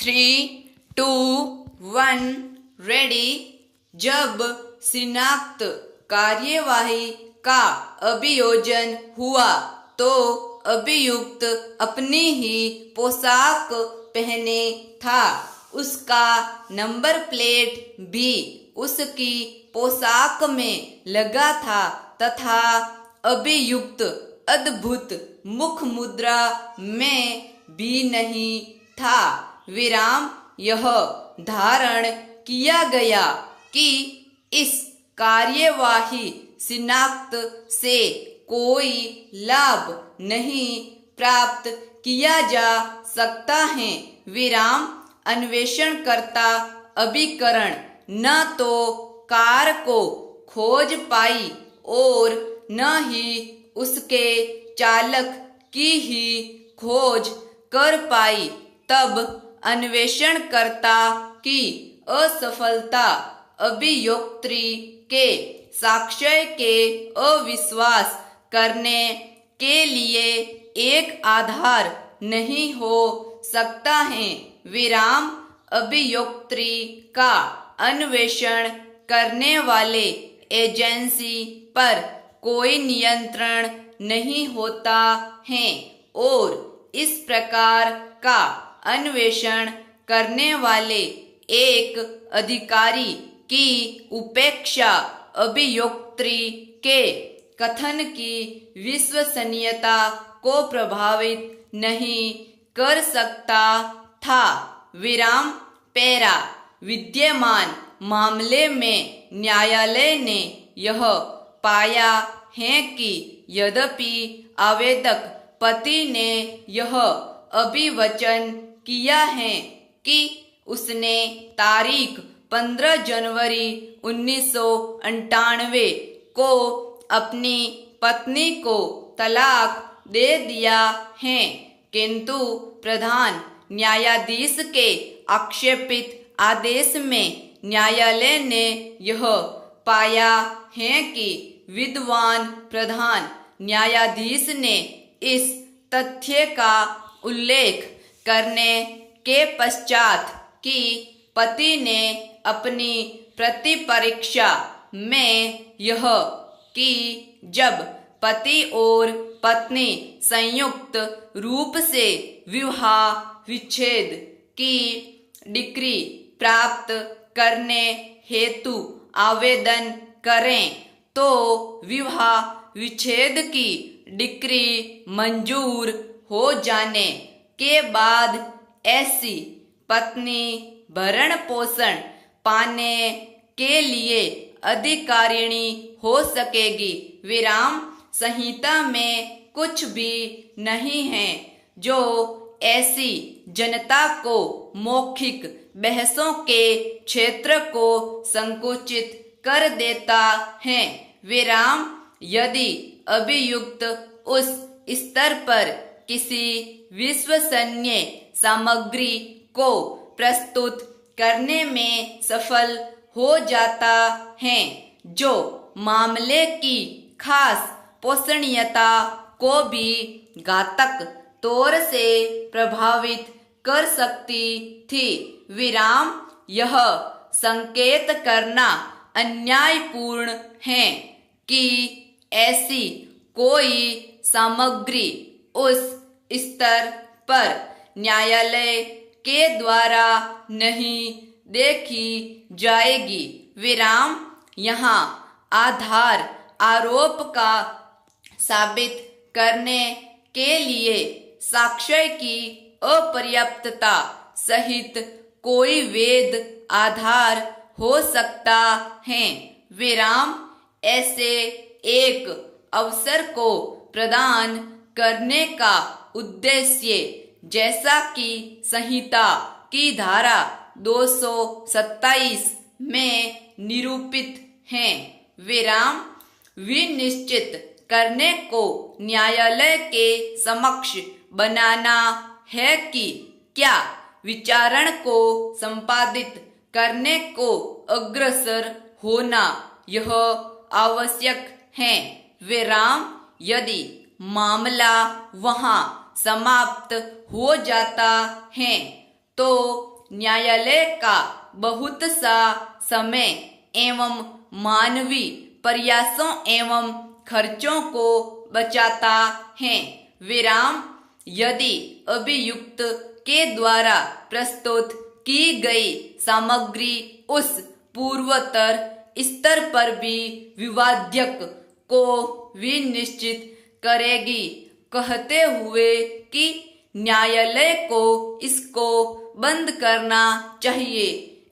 3, 2, 1 ready. जब शिनाख्त कार्यवाही का अभियोजन हुआ तो अभियुक्त अपनी ही पोशाक पहने था। उसका नंबर प्लेट भी उसकी पोशाक में लगा था तथा अभियुक्त अद्भुत मुख मुद्रा में भी नहीं था। विराम यह धारण किया गया कि इस कार्यवाही शिनाख्त से कोई लाभ नहीं प्राप्त किया जा सकता है। विराम अन्वेषणकर्ता अभिकरण न तो कार को खोज पाई और न ही उसके चालक की ही खोज कर पाई। तब अन्वेषणकर्ता की असफलता अभियोक्त्री के साक्ष्य के अविश्वास करने के लिए एक आधार नहीं हो सकता है। विराम अभियोक्त्री का अन्वेषण करने वाले एजेंसी पर कोई नियंत्रण नहीं होता है और इस प्रकार का अन्वेषण करने वाले एक अधिकारी की उपेक्षा अभियोक्त्री के कथन की विश्वसनीयता को प्रभावित नहीं कर सकता था। विराम पैरा विद्यमान मामले में न्यायालय ने यह पाया है कि यद्यपि आवेदक पति ने यह अभिवचन किया है कि उसने तारीख 15 जनवरी 1998 को अपनी पत्नी को तलाक दे दिया है, किंतु प्रधान न्यायाधीश के आक्षेपित आदेश में न्यायालय ने यह पाया है कि विद्वान प्रधान न्यायाधीश ने इस तथ्य का उल्लेख करने के पश्चात कि पति ने अपनी प्रतिपरीक्षा में यह कि जब पति और पत्नी संयुक्त रूप से विवाह विच्छेद की डिक्री प्राप्त करने हेतु आवेदन करें तो विवाह विच्छेद की डिक्री मंजूर हो जाने के बाद ऐसी पत्नी भरण पोषण पाने के लिए अधिकारिणी हो सकेगी। विराम संहिता में कुछ भी नहीं है जो ऐसी जनता को मौखिक बहसों के क्षेत्र को संकुचित कर देता है। विराम यदि अभियुक्त उस स्तर पर किसी विश्वसनीय सामग्री को प्रस्तुत करने में सफल हो जाता है जो मामले की खास पोषणीयता को भी घातक तौर से प्रभावित कर सकती थी। विराम यह संकेत करना अन्यायपूर्ण है कि ऐसी कोई सामग्री उस स्तर पर न्यायालय के द्वारा नहीं देखी जाएगी। विराम यहाँ आधार आरोप का साबित करने के लिए साक्ष्य की अपर्याप्तता सहित कोई वैध आधार हो सकता है। विराम ऐसे एक अवसर को प्रदान करने का उद्देश्य जैसा कि संहिता की धारा 227 में निरूपित है। विराम विनिश्चित करने को न्यायालय के समक्ष बनाना है कि क्या विचारण को संपादित करने को अग्रसर होना यह आवश्यक है। विराम यदि मामला वहां समाप्त हो जाता है तो न्यायालय का बहुत सा समय एवं मानवीय प्रयासों एवं खर्चों को बचाता है। विराम यदि अभियुक्त के द्वारा प्रस्तुत की गई सामग्री उस पूर्वोत्तर स्तर पर भी विवादक को विनिश्चित करेगी, कहते हुए कि न्यायालय को इसको बंद करना चाहिए।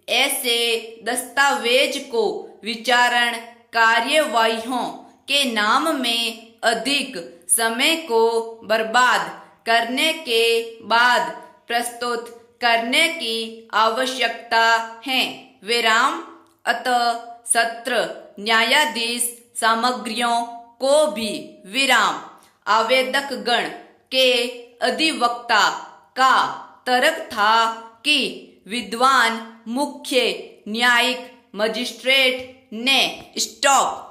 ऐसे दस्तावेज को विचारण कार्यवाहियों के नाम में अधिक समय को बर्बाद करने के बाद प्रस्तुत करने की आवश्यकता है। विराम अतः सत्र न्यायाधीश सामग्रियों को भी विराम आवेदक गण के अधिवक्ता का तर्क था कि विद्वान मुख्य न्यायिक मजिस्ट्रेट ने स्टॉक